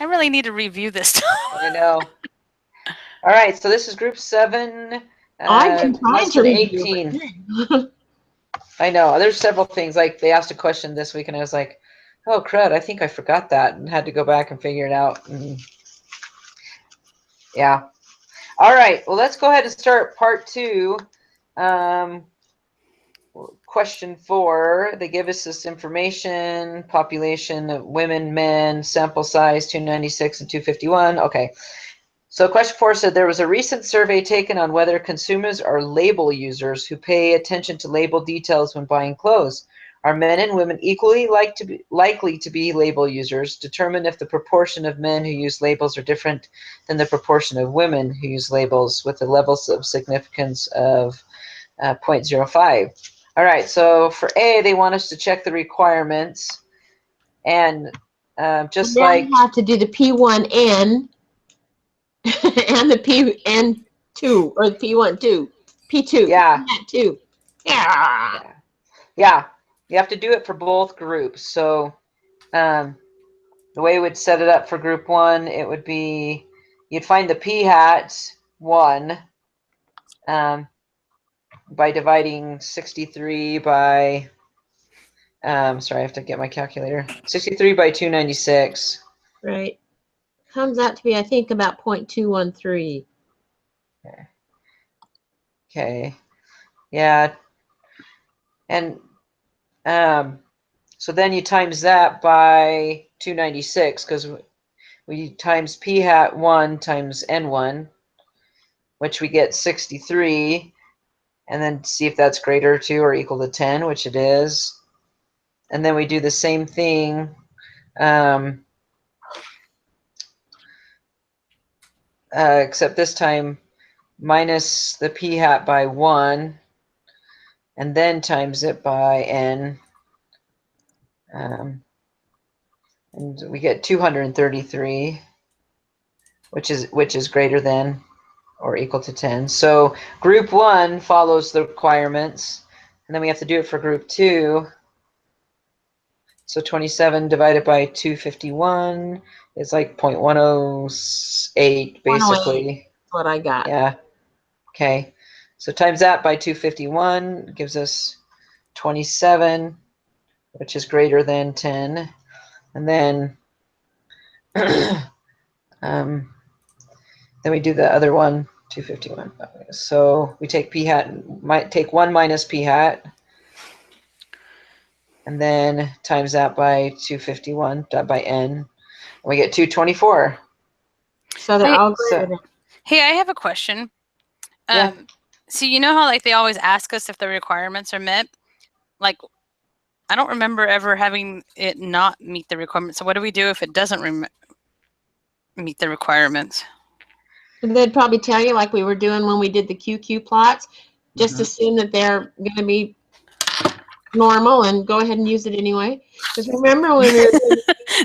I really need to review this. I know. All right, so this is group 7, I've been trying to lesson review 18. it. I know. There's several things. Like they asked a question this week, and I was like, "Oh crud! I think I forgot that," and had to go back and figure it out. And yeah. All right. Well, let's go ahead and start part 2. Question 4. They give us this information: population of women, men, sample size 296 and 251. Okay. So question 4 said there was a recent survey taken on whether consumers are label users who pay attention to label details when buying clothes. Are men and women equally likely to be label users? Determine if the proportion of men who use labels are different than the proportion of women who use labels with the levels of significance of 0.05. All right, so for A, they want us to check the requirements. And just Now like... you have to do the P1N and the PN2, or the P1, P2. Yeah. P2. Yeah. Yeah, you have to do it for both groups. So the way we would set it up for group 1, it would be you'd find the p hat 1 by dividing 63 by sorry, I have to get my calculator. 63 by 296. Right. Comes out to be, I think, about 0.213. Okay. Yeah. And so then you times that by 296, because we times p hat 1 times n1, which we get 63, and then see if that's greater to or equal to 10, which it is. And then we do the same thing except this time minus the p hat by 1, and then times it by n. And we get 233, which is greater than or equal to 10. So group 1 follows the requirements, and then we have to do it for group 2. So 27 divided by 251 is like 0.108, basically. That's what I got. Yeah. Okay. So times that by 251 gives us 27, which is greater than 10. And then then we do the other one, 251. So we take p hat, might take 1 minus p hat, and then times that by 251 by n, and we get 224. So they're all greater than. Hey, I have a question. Yeah. So you know how like they always ask us if the requirements are met? Like, I don't remember ever having it not meet the requirements. So what do we do if it doesn't meet the requirements? They'd probably tell you, like we were doing when we did the QQ plots, just assume that they're going to be normal and go ahead and use it anyway. Because remember when we were doing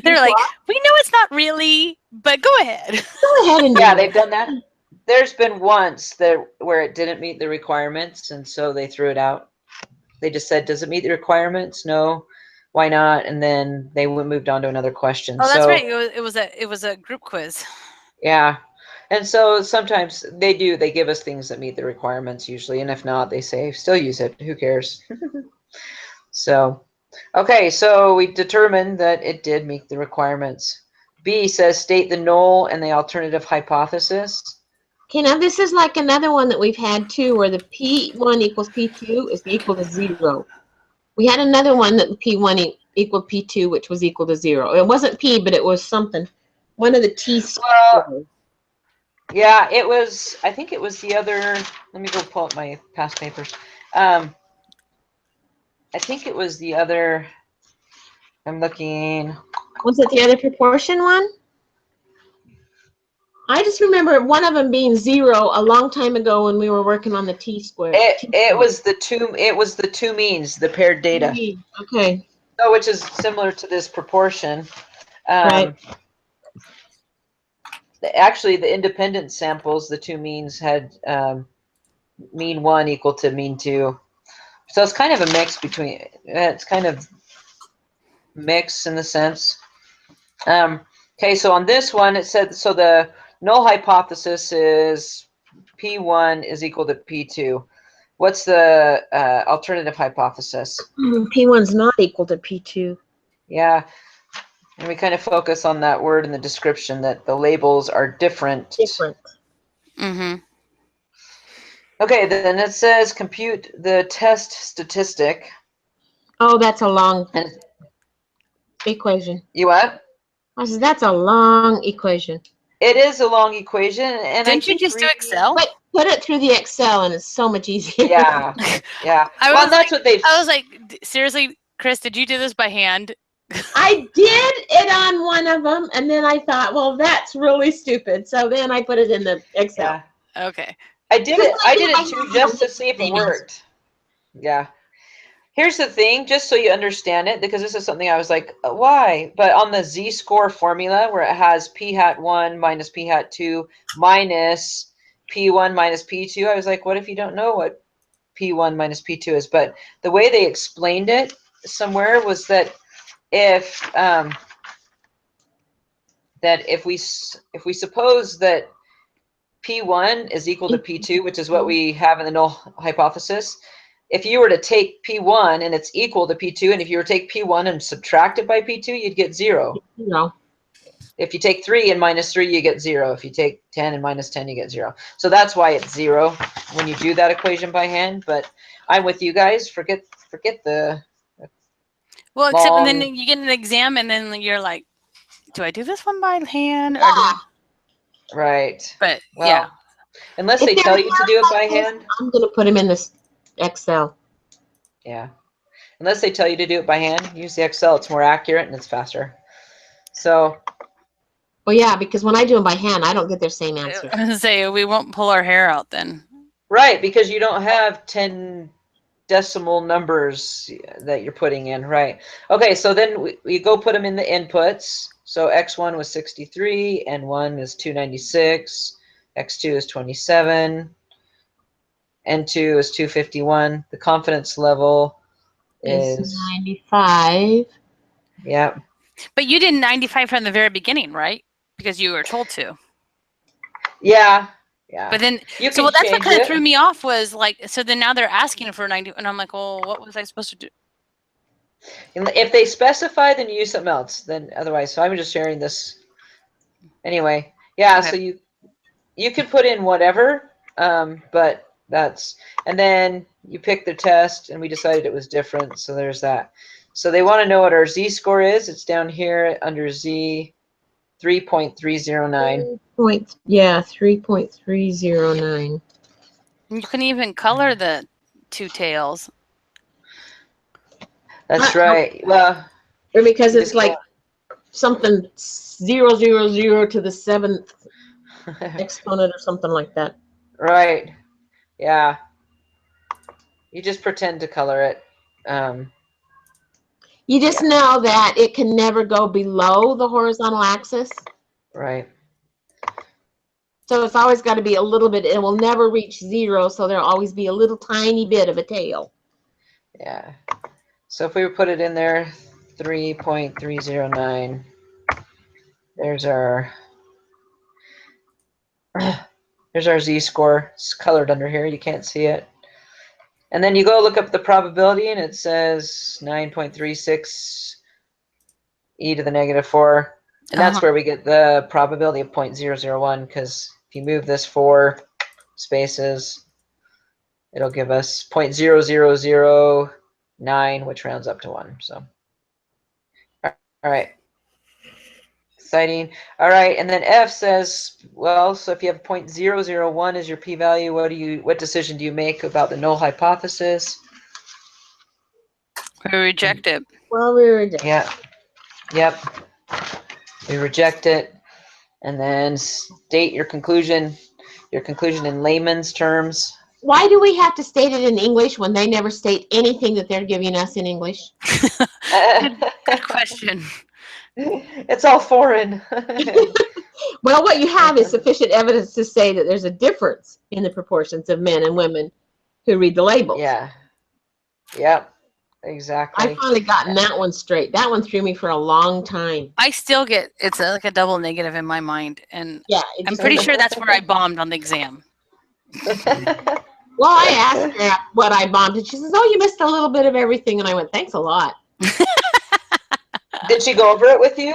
they're like, we know it's not really, but go ahead. Go ahead and yeah, they've done that. There's been once where it didn't meet the requirements, and so they threw it out. They just said, does it meet the requirements? No. Why not? And then they moved on to another question. Oh, that's right. It was a group quiz. Yeah. And so sometimes they give us things that meet the requirements usually. And if not, they say, still use it. Who cares? So, okay. So we determined that it did meet the requirements. B says state the null and the alternative hypothesis. Okay, now this is like another one that we've had too, where the P1 equals P2 is equal to 0. We had another one that P1 equaled P2, which was equal to 0. It wasn't P, but it was something. One of the T's. Well, yeah, it was, I think it was the other, let me go pull up my past papers. I think it was the other, I'm looking. Was it the other proportion one? I just remember one of them being 0 a long time ago when we were working on the T-square. It was the two means, the paired data. Okay. So which is similar to this proportion. Right. Actually, the independent samples, the two means had mean 1 equal to mean 2. So it's kind of a mix between, it's kind of mix in the sense. Okay, so on this one, it said, so the null hypothesis is P1 is equal to P2. What's the alternative hypothesis? P1's not equal to P2. Yeah, and we kind of focus on that word in the description, that the labels are different. Different. Mm-hmm. Okay, then it says compute the test statistic. Oh, that's a long And equation. you what? I said, that's a long equation. It is a long equation, and Didn't I you think just do really- Excel? But put it through the Excel and it's so much easier. Yeah, yeah. I Well, was that's what they've. I was like, seriously, Chris, did you do this by hand? I did it on one of them, and then I thought, well, that's really stupid. So then I put it in the Excel. Yeah, Okay. I did Just it. like I did if I it too, have just to to see if it name it. worked. Yeah. Here's the thing, just so you understand it, because this is something I was like, why? But on the z-score formula, where it has p hat 1 minus p hat 2 minus p1 minus p2, I was like, what if you don't know what p1 minus p2 is? But the way they explained it somewhere was that if we suppose that P1 is equal to P2, which is what we have in the null hypothesis. If you were to take P1 and it's equal to P2, and if you were to take P1 and subtract it by P2, you'd get 0. No. If you take 3 and minus 3, you get 0. If you take 10 and minus 10, you get 0. So that's why it's 0 when you do that equation by hand. But I'm with you guys. Forget the Well, except and then long- you get an exam, and then you're like, do I do this one by hand or do I? right. But Well, yeah, unless If they they're tell you to do it by like this, hand. I'm going to put them in this Excel. Yeah. Unless they tell you to do it by hand, use the Excel. It's more accurate and it's faster. So, Well, yeah, because when I do them by hand, I don't get their same answer. I was gonna say we won't pull our hair out then. right, because you don't have 10 decimal numbers that you're putting in, right? Okay, so then we go put them in the inputs. So x1 was 63, n1 is 296, x2 is 27, n2 is 251. The confidence level It's is, 95. yeah. But you did 95 from the very beginning, right? Because you were told to. Yeah. Yeah. But then, you so can well, that's what change kind of it. threw me off was like, so then now they're asking for 90, and I'm like, well, what was I supposed to do? And if they specify, then you use something else. Then otherwise, so I'm just sharing this. Anyway, yeah. Okay. So you can put in whatever, but that's, and then you pick the test, and we decided it was different. So there's that. So they want to know what our z-score is. It's down here under z, 3.309. 3.309. You couldn't even color the two tails. That's right. Well, Or because you it's just like something 000 to the 7th exponent or something like that. right. Yeah. You just pretend to color it. You just know that it can never go below the horizontal axis. Right. So it's always got to be a little bit, it will never reach 0, so there'll always be a little tiny bit of a tail. Yeah. So if we put it in there, 3.309, there's our z-score. It's colored under here. You can't see it. And then you go look up the probability, and it says 9.36 e to the negative 4. And that's where we get the probability of 0.001, because if you move this 4 spaces, it'll give us 0.0009, which rounds up to 1. So, all right. Exciting. All right, and then F says, well, so if you have 0.001 as your p-value, what decision do you make about the null hypothesis? We reject it. Well, we were done. Yeah. Yep. We reject it, and then state your conclusion in layman's terms. Why do we have to state it in English when they never state anything that they're giving us in English? Good question. It's all foreign. Well, what you have is sufficient evidence to say that there's a difference in the proportions of men and women who read the labels. Yeah. Yep. exactly. I finally gotten that one straight. That one threw me for a long time. I still get it's like a double negative in my mind, and Yeah, it I'm just pretty doesn't- sure that's where I bombed on the exam. Well, I asked her what I bombed, and she says, "Oh, you missed a little bit of everything." And I went, "Thanks a lot." Did she go over it with you?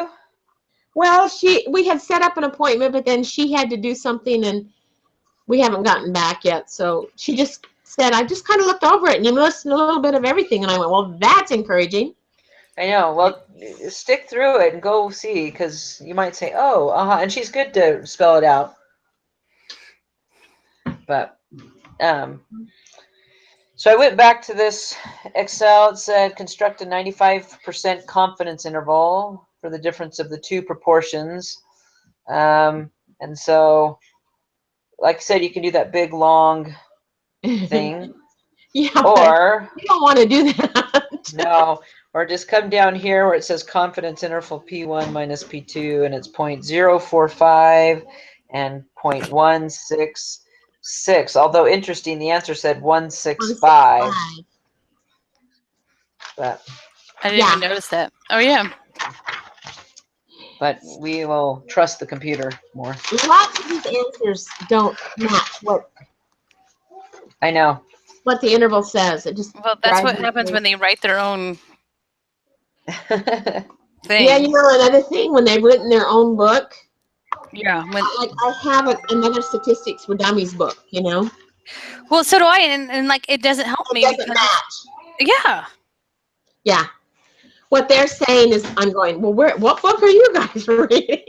Well, we had set up an appointment, but then she had to do something, and we haven't gotten back yet. So she just said, "I just kind of looked over it, and you missed a little bit of everything." And I went, "Well, that's encouraging." I know. Well, stick through it and go see, because you might say, "Oh, and she's good to spell it out." But so I went back to this Excel. It said construct a 95% confidence interval for the difference of the two proportions. And so, like I said, you can do that big long thing, Yeah, but or you don't want to do that. no, or just come down here where it says confidence interval P1 minus P2, and it's 0.045 and 0.166. Although interesting, the answer said 165. But I didn't even notice that. Oh yeah. but we will trust the computer more. Lots of these answers don't match I know. what the interval says. It just Well, that's drives what me happens when crazy. they write their own thing. Yeah, you know, another thing, when they've written their own book, Yeah. When like I have another statistics for dummies book, you know, well, so do I, and like it doesn't help it me doesn't because match. yeah. Yeah, what they're saying is, I'm going, well, what book are you guys reading?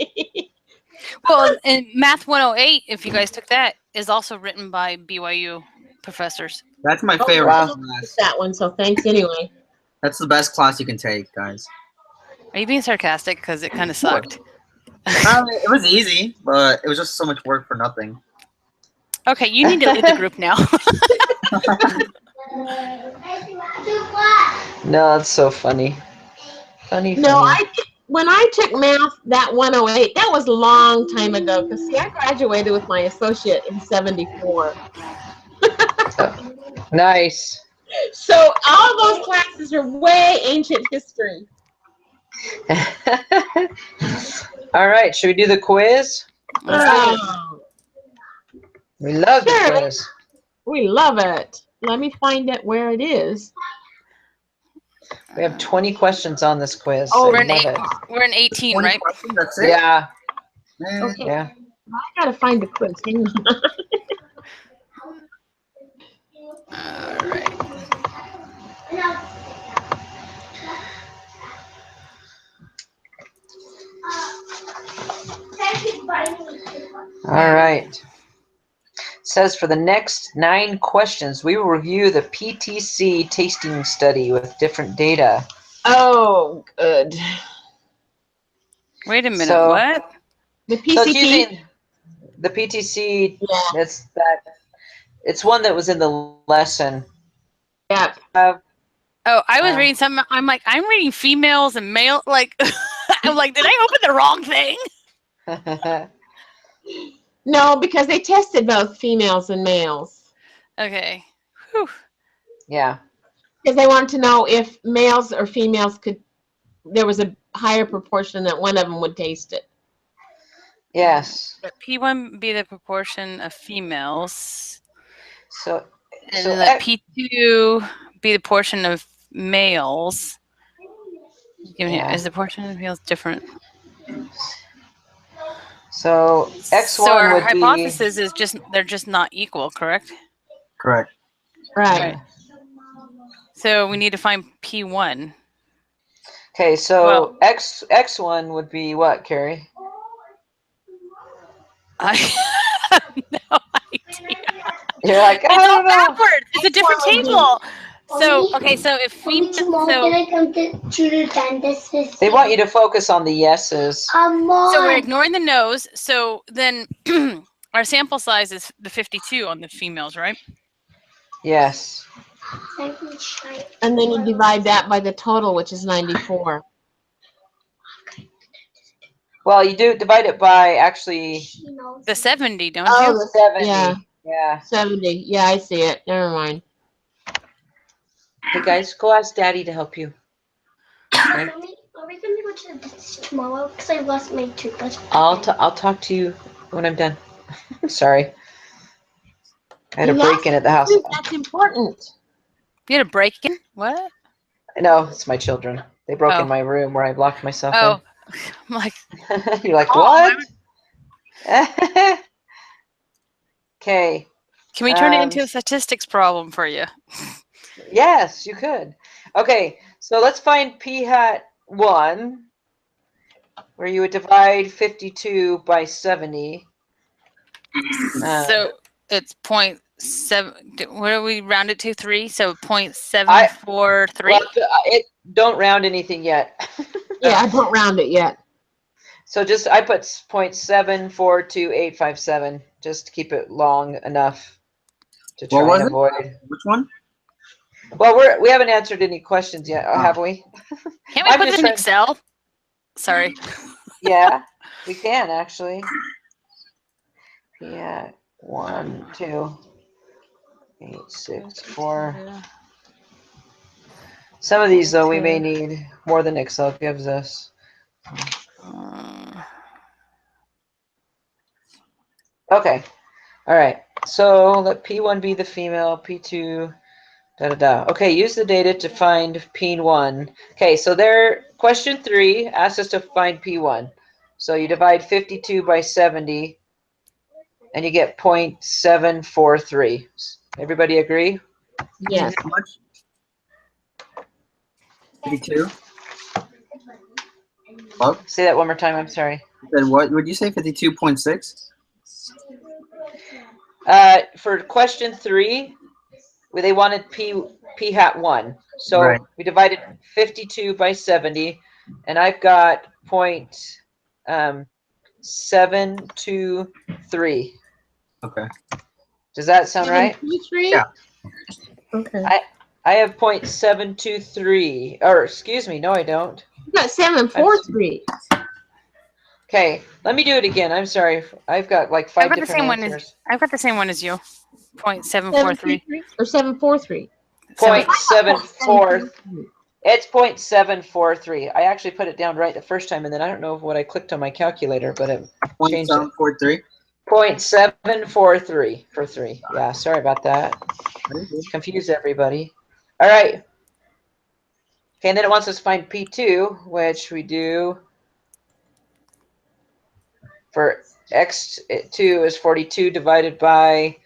Well, and Math 108, if you guys took that, is also written by BYU professors. That's my Oh, favorite wow. class. That one, so thanks anyway. That's the best class you can take, guys. Are you being sarcastic? Because it kind of sucked. It was easy, but it was just so much work for nothing. Okay, you need to leave the group now. No, that's so funny. Funny. No, when I took math, that 108, that was a long time ago. Because see, I graduated with my associate in '74. Nice. So all those classes are way ancient history. All right, should we do the quiz? Oh, We love Sure. the quiz. we love it. Let me find it where it is. We have 20 questions on this quiz. Oh, I we're in love eight, it. we're in 18, 20 right? questions, that's it? Yeah, Man. Okay. yeah. I gotta find the quiz. Hang on. All right. All right. Says for the next 9 questions, we will review the PTC tasting study with different data. Oh, good. Wait a minute. So- What? The So it's PCT. using the PTC. Yeah. It's one that was in the lesson. Yeah. Oh, I was Um, reading something. I'm like, I'm reading females and male. Like, I'm like, did I open the wrong thing? No, because they tested both females and males. Okay. Whew. Yeah. Because they wanted to know if males or females there was a higher proportion that one of them would taste it. Yes. But P1 be the proportion of females, So and So then the P2 be the portion of males. Give me- Yeah. Is the portion of males different? so X1 So our would be hypothesis is just they're just not equal, correct? Correct. Right. So we need to find P1. okay. So Well- X1 would be what, Carrie? I have no idea. You're like, I It's all don't know. backwards. It's a different table. So okay, so if female, so I come to the dentist? They want you to focus on the yeses. so we're ignoring the nose. So then our sample size is the 52 on the females, right? Yes. And then you divide that by the total, which is 94. Well, you do divide it by actually The 70, don't Oh, you? the 70. Yeah. Yeah. 70. Yeah, I see it. Never mind. Hey guys, go ask Daddy to help you. Are we gonna go to the dentist tomorrow? Because I lost my toothbrush. I'll talk to you when I'm done. Sorry. I had a You break in lost at the house. your tooth, That's important. You had a break in? What? No, it's my children. They broke Oh. in my room where I locked myself Oh, I'm like, in. You're like, oh, what? Okay. can we turn it into a statistics problem for you? Yes, you could. Okay, so let's find p hat 1, where you would divide 52 by 70. So it's 0.7. What do we round it to? 3? So 0.743. Well, don't round anything yet. Yeah, I don't round it yet. So I put 0.742857 just to keep it long enough to What try was and it? avoid. Which one? Well, we haven't answered any questions yet, have we? Can't we I'm put just this in trying- Excel? Sorry. Yeah, we can actually. Yeah, 1, 2, 8, 6, 4. Some of these, though, we may need more than Excel gives us. Okay. All right. So let P1 be the female, P2, da-da-da. Okay, use the data to find P1. Okay, so there, question 3 asks us to find P1. So you divide 52 by 70, and you get 0.743. Everybody agree? Yes. How much? 52? Well, Say that one more time. I'm sorry. you said what? Would you say 52.6? For question 3, they wanted P hat 1. So Right. we divided 52 by 70, and I've got 0.723. Okay. Does that sound right? 723? Yeah. Okay. I have 0.723. Or excuse me, no, I don't. You got 743. Okay, let me do it again. I'm sorry. I've got like I've 5 got the different same one answers. as I've got the same one as you. 0.743. 723 or 743? 0.74. It's 0.743. I actually put it down right the first time, and then I don't know what I clicked on my calculator, but it changed it. 0.743? 0.743 for 3. Yeah, sorry about that. Confused everybody. All right. Okay, and then it wants us to find P2, which we do for X2 is 42 divided by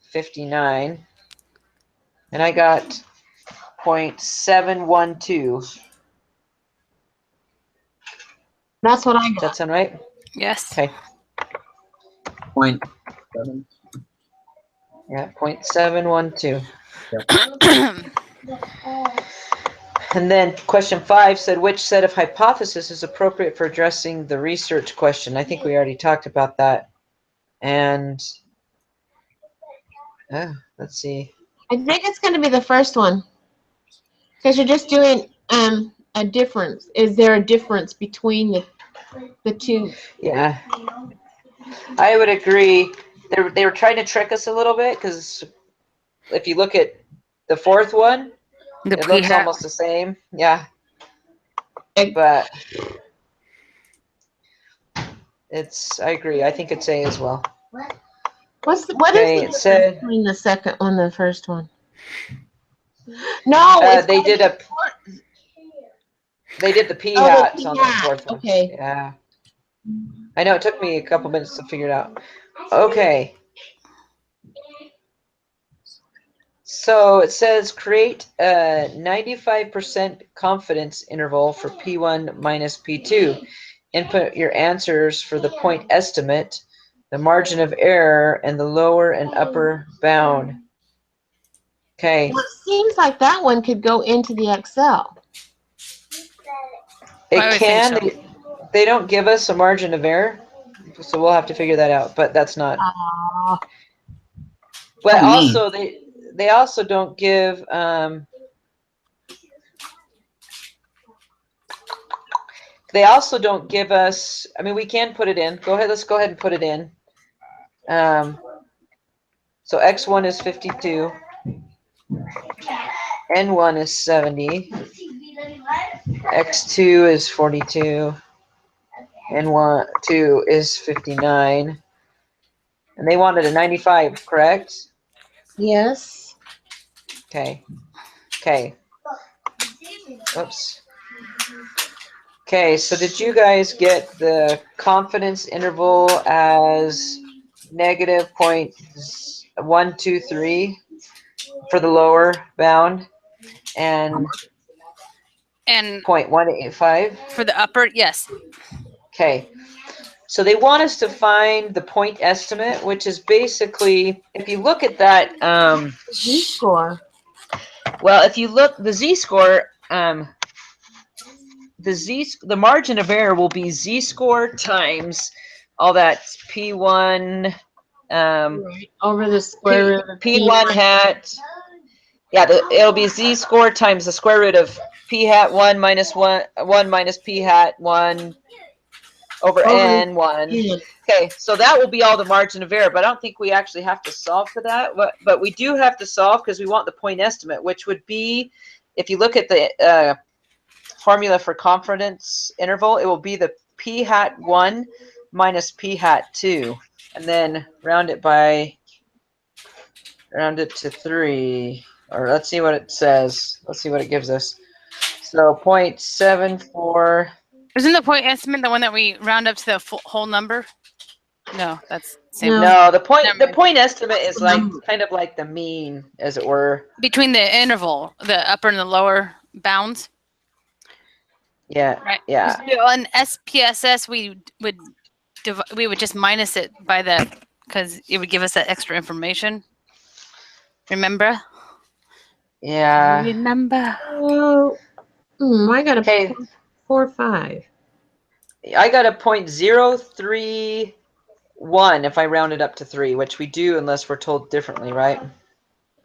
59. And I got 0.712. That's what I Does got. that sound right? Yes. Okay. 0.7. Yeah, 0.712. And then question 5 said, which set of hypotheses is appropriate for addressing the research question? I think we already talked about that. And let's see. I think it's going to be the first one. Because you're just doing a difference. Is there a difference between the two? Yeah, I would agree. They were trying to trick us a little bit, because if you look at the 4th one, The it looks p-hat. almost the same. Yeah. Egg. But I agree. I think it's A as well. What Okay, is it the said- difference between the second one and the first one? No, it's they did the p-hats on the p-hat. 4th one. Okay. Yeah. I know it took me a couple minutes to figure it out. Okay. So it says create a 95% confidence interval for P1 minus P2. Input your answers for the point estimate, the margin of error, and the lower and upper bound. Okay. Well, it seems like that one could go into the Excel. I It would can. think so. They don't give us a margin of error, so we'll have to figure that out. But that's not. But also, they also don't give. They also don't give us. I mean, we can put it in. Go ahead. Let's go ahead and put it in. So x1 is 52. N1 is 70. X2 is 42. N1, 2 is 59. And they wanted a 95, correct? Yes. Okay. Okay. Oops. Okay, so did you guys get the confidence interval as negative 0.123 for the lower bound and And 0.185? for the upper, yes. Okay. So they want us to find the point estimate, which is basically, if you look at that, Z-score. well, if you look, the z-score, the margin of error will be z-score times all that p1, Right. Over the square root of p1 hat. Yeah, it'll be z-score times the square root of p hat 1 minus 1 minus p hat 1 over n1. N. Okay, so that will be all the margin of error, but I don't think we actually have to solve for that. But we do have to solve because we want the point estimate, which would be, if you look at the formula for confidence interval, it will be the p hat 1 minus p hat 2, and then round it to 3, or let's see what it says. Let's see what it gives us. So 0.74. Isn't the point estimate the one that we round up to the whole number? No, that's same. No. No, the Never mind. point estimate is like Number. kind of like the mean, as it were. Between the interval, the upper and the lower bounds. Yeah, Right. yeah. So on SPSS, we would just minus it by that because it would give us that extra information. Remember? Yeah. Remember. Oh, I got a Okay, 0.45. I got a 0.031 if I round it up to 3, which we do unless we're told differently, right?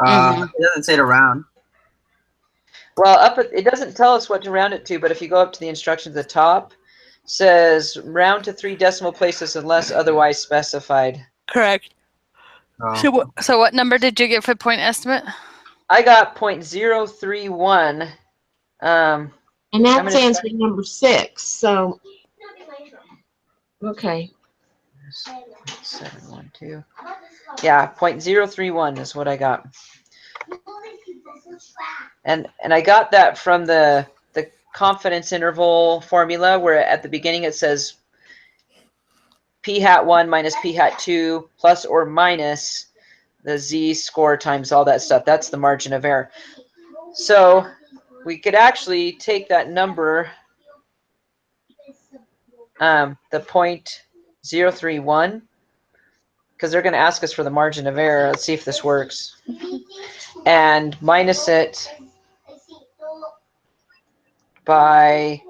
Mhm. It doesn't say to round. Well, it doesn't tell us what to round it to, but if you go up to the instructions at the top, says round to 3 decimal places unless otherwise specified. Correct. Oh. So what number did you get for point estimate? I got 0.031. And I'm that's gonna answer number 6. So, okay. 712. Yeah, 0.031 is what I got. And I got that from the confidence interval formula, where at the beginning it says p hat 1 minus p hat 2 plus or minus the z-score times all that stuff. That's the margin of error. So we could actually take that number, the 0.031, because they're going to ask us for the margin of error. Let's see if this works. And minus it by,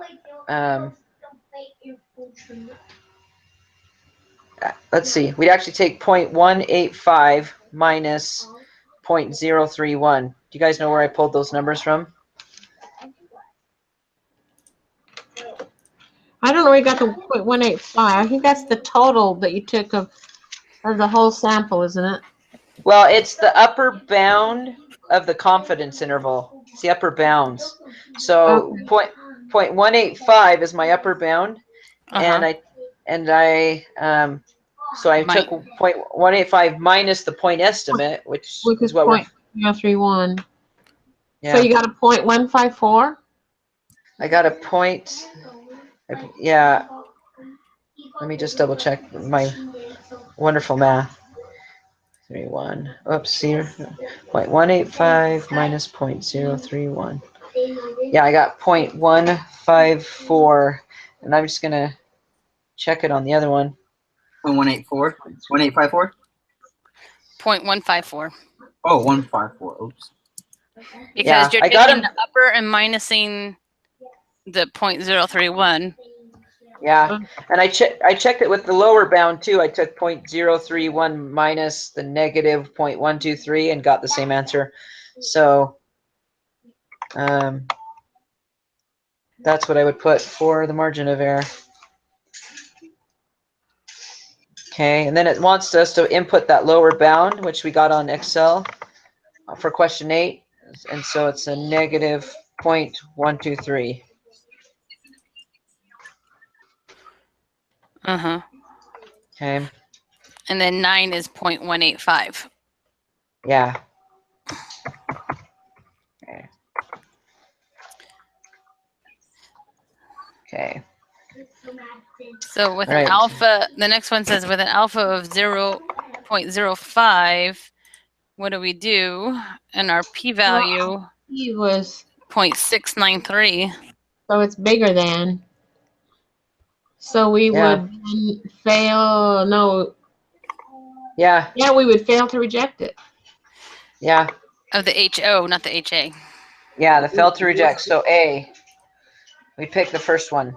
let's see, we'd actually take 0.185 minus 0.031. Do you guys know where I pulled those numbers from? I don't know where you got the 0.185. I think that's the total that you took of the whole sample, isn't it? Well, it's the upper bound of the confidence interval. It's the upper bounds. So Okay. 0.185 is my upper bound, and I took 0.185 minus the point estimate, which Which is is what we're. 0.031. Yeah. So you got a 0.154? I got a point. Yeah. Let me just double check my wonderful math. 3-1. Oops, here. 0.185 minus 0.031. Yeah, I got 0.154, and I'm just gonna check it on the other one. 184? 1854? 0.154. Oh, 154. Oops. Because Yeah, you're I got taking him. the upper and minusing the 0.031. Yeah, and I checked it with the lower bound too. I took 0.031 minus the negative 0.123 and got the same answer. So that's what I would put for the margin of error. Okay, and then it wants us to input that lower bound, which we got on Excel for question 8. And so it's a negative 0.123. Uh-huh. Okay. And then 9 is 0.185. Yeah. Okay. Okay. So with Right. an alpha, the next one says with an alpha of 0.05, what do we do? And our p-value, He was, 0.693. so it's bigger than. So we Yeah. would fail, no, Yeah. yeah, we would fail to reject it. Yeah. Of the HO, not the HA. Yeah. The failed to reject. So A. We pick the first one.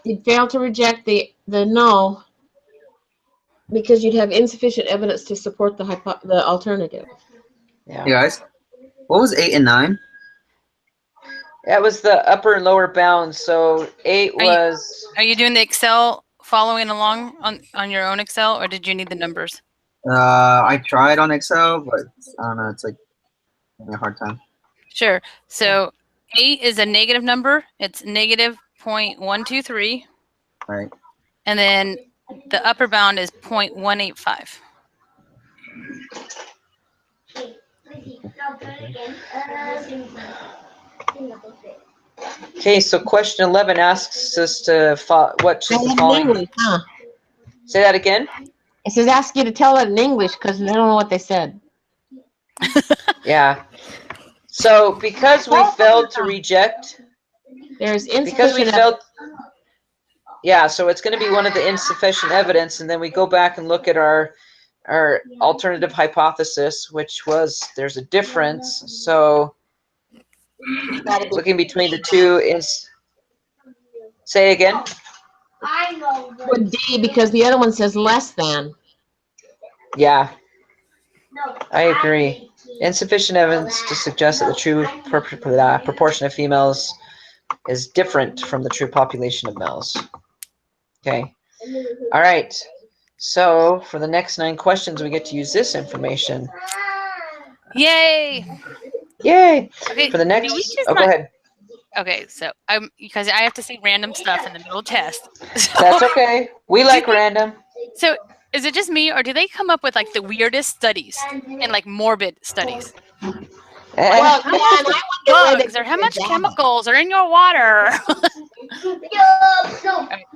You'd fail to reject the null because you'd have insufficient evidence to support the the alternative. Yeah. Hey guys, what was 8 and 9? That was the upper and lower bounds. So 8 Are you- was. Are you doing the Excel following along on your own Excel, or did you need the numbers? I tried on Excel, but I don't know. It's like having a hard time. Sure. So 8 is a negative number. It's negative 0.123. Right. And then the upper bound is 0.185. Okay. So question 11 asks us to what should the In following. English, huh? Say that again. It says ask you to tell it in English because they don't know what they said. Yeah. So because we failed to reject. There's Because we insufficient failed. Yeah, so it's going to be one of the insufficient evidence, and then we go back and look at our alternative hypothesis, which was there's a difference. So looking between the two is. Say again. with D because the other one says less than. Yeah, I agree. Insufficient evidence to suggest that the true proportion of females is different from the true population of males. Okay. All right. So for the next 9 questions, we get to use this information. Yay! Yay! Okay. For the do next. we just Oh, go not- ahead. Okay, so because I have to say random stuff in the middle test. So, That's okay. We like random. so is it just me, or do they come up with like the weirdest studies and like morbid studies? Well, man, I wonder where they Bugs, or how get much that. chemicals are in your water?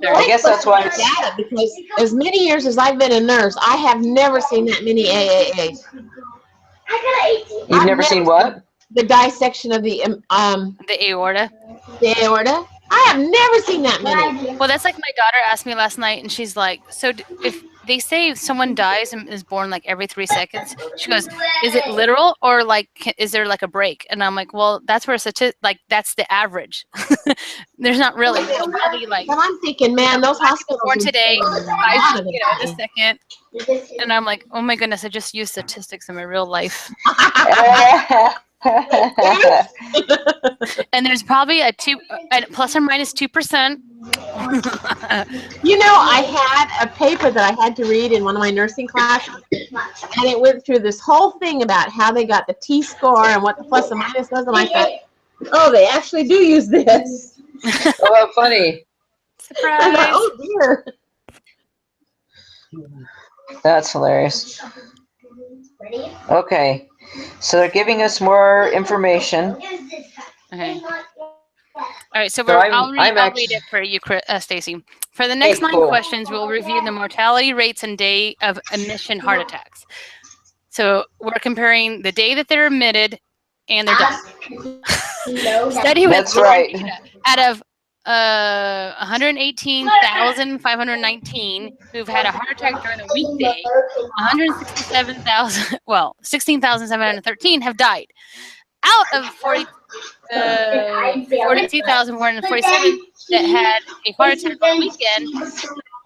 I guess that's why it's. Data, because as many years as I've been a nurse, I have never seen that many AAAs. You've I've never seen what? The dissection of the The aorta. aorta. I have never seen that many. Well, that's like my daughter asked me last night, and she's like, "So if they say if someone dies and is born like every 3 seconds," she goes, "Is it literal or like is there like a break?" And I'm like, "Well, that's where like that's the average. There's not really. There's probably like But I'm thinking, man, those hospitals born are today, doing a 5 lot of this it. second." And I'm like, "Oh my goodness, I just used statistics in my real life." And there's probably a plus or minus 2%. You know, I had a paper that I had to read in one of my nursing classes, and it went through this whole thing about how they got the T-score and what the plus and minus was, and I thought, oh, they actually do use this. Oh, how funny. I thought, Surprise! oh dear. That's hilarious. Okay. So they're giving us more information. Okay. All right, so So I'll read actually- it for you, Stacy. For the next Hey, 9 cool. questions, we'll review the mortality rates and day of admission heart attacks. So we're comparing the day that they're admitted and they're done. Study with That's right. data. Out of 118,519 who've had a heart attack during a weekday, 16,713 have died. Out of 42,447 that had a heart attack on a weekend,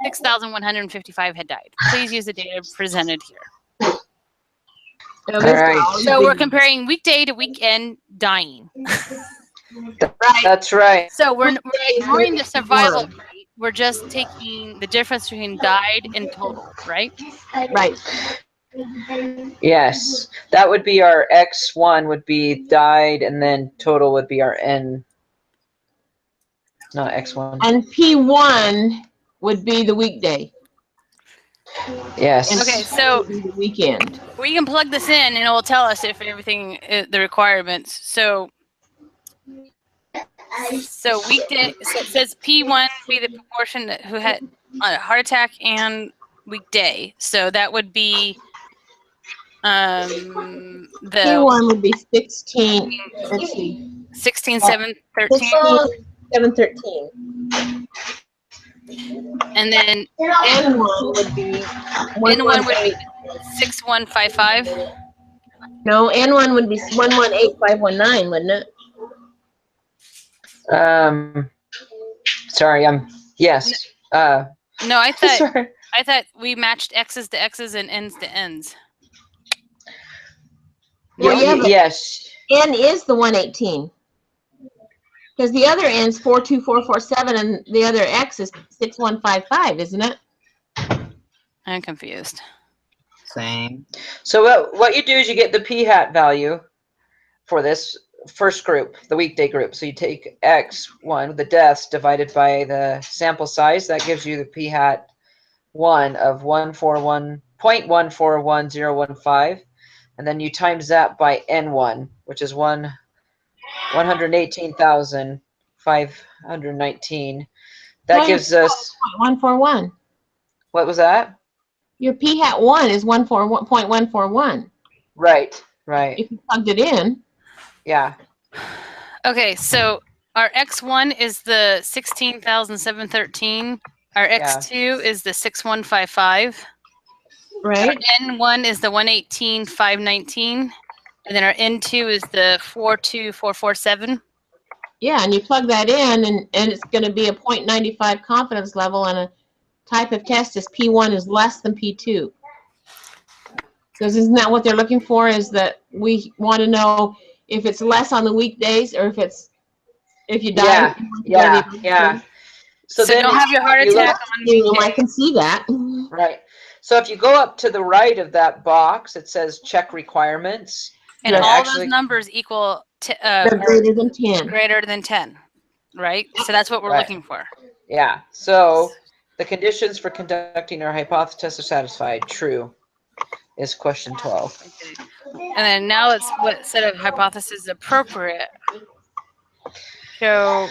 6,155 had died. Please use the data presented here. So, All right. So we're comparing weekday to weekend dying. That's right. So we're ignoring the survival rate. We're just taking the difference between died and total, right? right. Yes, that would be our X1 would be died, and then total would be our N. Not X1. And P1 would be the weekday. Yes. Okay, so Would be the weekend. we can plug this in and it will tell us if everything, the requirements. So weekday, so it says P1 be the proportion that who had a heart attack and weekday. So that would be the P1 would be 16. Let's see. 16, 7, 13. 16, 7, 13. And then N1 would be N1 would be 6155. No, N1 would be 118519, wouldn't it? Sorry, yes. No, I thought Sorry. we matched X's to X's and N's to N's. Well, yeah, but Yes. N is the 118. Because the other N's 42447 and the other X is 6155, isn't it? I'm confused. Same. So what you do is you get the p hat value for this first group, the weekday group. So you take X1, the deaths, divided by the sample size. That gives you the p hat 1 of 141.141015. And then you times that by N1, which is 118,519. That gives us, 141. what was that? Your P hat 1 is 141.141. Right. If you plugged it in. Yeah. Okay, so our X1 is the 16,713. Our X2 is the 6155. Right. Our N1 is the 118,519. And then our N2 is the 42447. Yeah, and you plug that in, and it's going to be a 0.95 confidence level, and a type of test is P1 is less than P2. Because isn't that what they're looking for, is that we want to know if it's less on the weekdays or if you die. Yeah. So then don't have your heart you attack on weekdays. I can see that. Right. So if you go up to the right of that box, it says check requirements. And Yeah. all Actually- those numbers equal They're greater than 10. greater than 10, right? So that's what we're Right. looking for. Yeah. So the conditions for conducting our hypothesis are satisfied. True is question 12. And then now it's what set of hypothesis is appropriate. So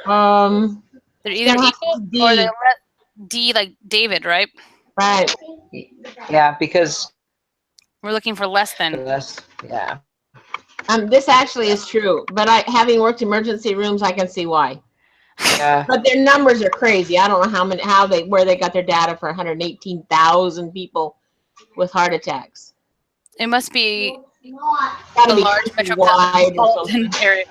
they're either Gonna have equal to be or D. they're D like David, right? Right. Yeah, because We're looking for less than. that's, yeah. This actually is true, but having worked emergency rooms, I can see why. Yeah. But their numbers are crazy. I don't know where they got their data for 118,000 people with heart attacks. It must be Gotta a be large countrywide or metropolitan area.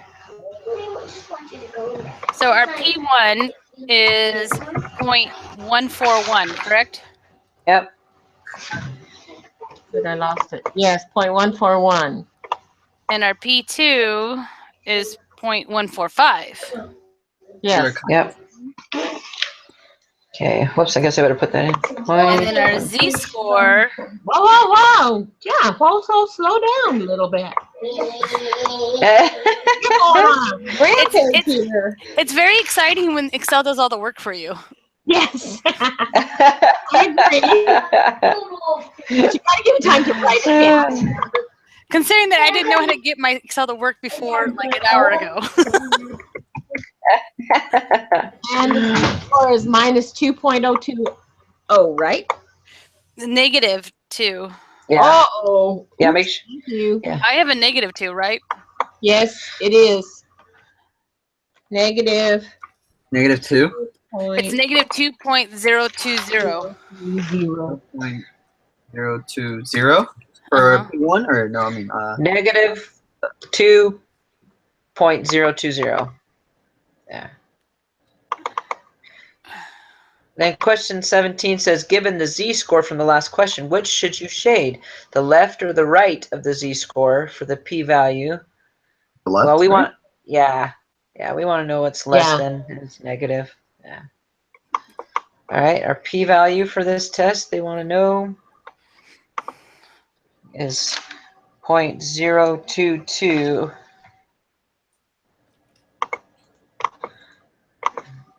So our P1 is 0.141, correct? Yep. But I lost it. Yes, 0.141. And our P2 is 0.145. Yes. Yep. Okay. Whoops. I guess I better put that in. And then our Z-score, Whoa. Yeah, slow down a little bit. it's very exciting when Excel does all the work for you. Yes. I agree. But you gotta give it time to write it down. Considering that I didn't know how to get my Excel to work before like an hour ago. And the score is minus 2.020, right? Negative 2. Yeah. Uh-oh. Yeah. Make sure. Thank you. Yeah. I have a negative 2, right? Yes, it is. Negative. -2. It's negative 2.020. 0.020 for P1 or no? I mean, Negative 2.020. Yeah. Then question 17 says, given the z-score from the last question, which should you shade? The left or the right of the z-score for the p-value? the left. Well, we right? want, yeah, we want to know what's less than and it's negative. Yeah. All right, our p-value for this test, they want to know. is 0.022.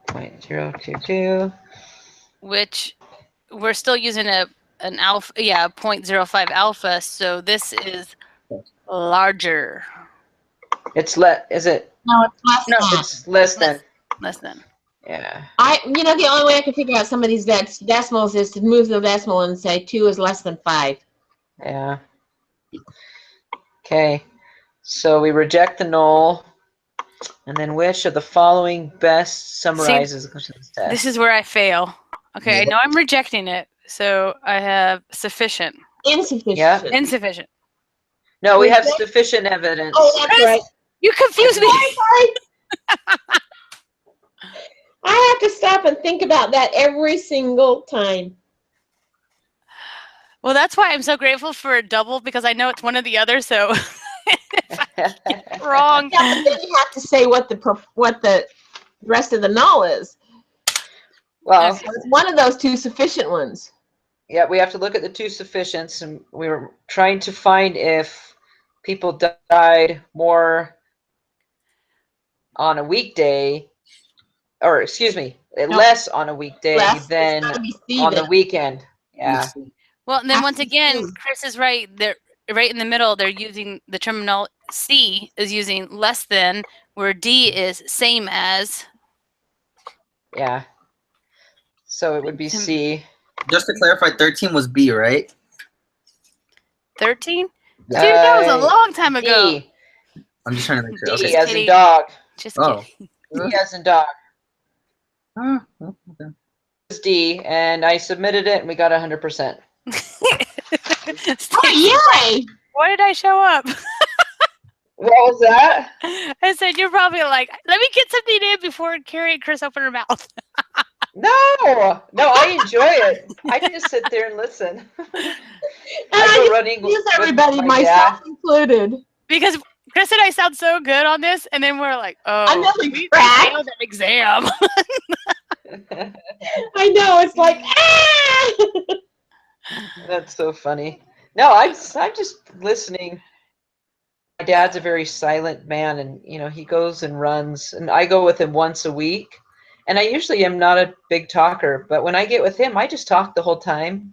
0.022. Which we're still using an alpha, yeah, 0.05 alpha. So this is larger. Is it? No, it's less No, than. it's less than. Less than. Yeah. The only way I can figure out some of these decimals is to move the decimal and say 2 is less than 5. Yeah. Okay. So we reject the null. And then which of the following best summarizes the questions test? This is where I fail. Okay, I Yeah. know I'm rejecting it. So I have sufficient. Insufficient. Yeah. Insufficient. No, we have Reject- sufficient evidence. Oh, that's right. You confuse me. I have to stop and think about that every single time. Well, that's why I'm so grateful for a double, because I know it's one or the other. So wrong. Yeah, but then you have to say what the rest of the null is. Well, So it's one of those two sufficient ones. yeah, we have to look at the two sufficients, and we were trying to find if people died more on a weekday, or excuse me, less on a weekday Less, it's than gotta be C on the then. weekend. Yeah. Well, and then Have once to again, choose. Chris is right. They're right in the middle. They're using the terminal C is using less than, where D is same as. Yeah. So it would be C. Just to clarify, 13 was B, right? 13? Dude, that was a long time ago. D. I'm just trying to make sure. D Okay. as in kidding. dog. Just Oh. kidding. D as in dog. Oh, okay. It's D, and I submitted it, and we got 100%. Oh, yay! Why did I show up? What was that? I said, you're probably like, let me get something in before Carrie and Chris open her mouth. No, I enjoy it. I can just sit there and listen. And I I go just running use with everybody, my myself included. Because Chris and I sound so good on this, and then we're like, oh, I'm really we cracked. failed an exam. dad. I know, it's like, ah! That's so funny. No, I'm just listening. My dad's a very silent man, and he goes and runs, and I go with him once a week. And I usually am not a big talker, but when I get with him, I just talk the whole time.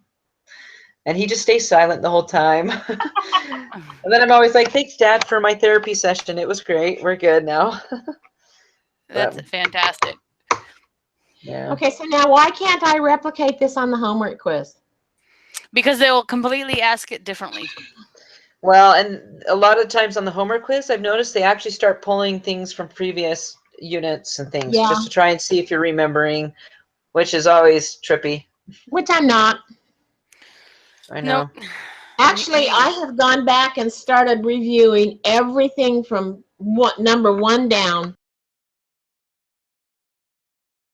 And he just stays silent the whole time. And then I'm always like, thanks, Dad, for my therapy session. It was great. We're good now. That's fantastic. Yeah. Okay, so now why can't I replicate this on the homework quiz? Because they will completely ask it differently. Well, and a lot of times on the homework quiz, I've noticed they actually start pulling things from previous units and things Yeah. just to try and see if you're remembering, which is always trippy. Which I'm not. I know. Nope. Actually, I have gone back and started reviewing everything from number 1 down.